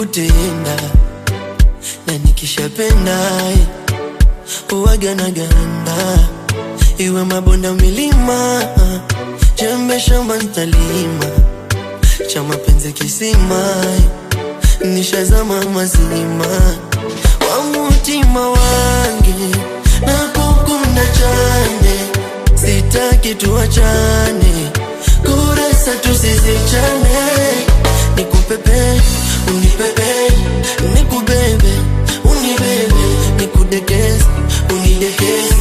kutenda, na nikishapenda uwaga na ganda. Iwe mabonda milima, jembe shamba nitalima, cha mapenzi kisima, nishazama mazima. Wa mutima wangu nakukunda chane, sitaki tuachane, kurasa tusizichane. Nikupepe, unipepe, nikubebe, unibebe, nikudekeze, unidekeze.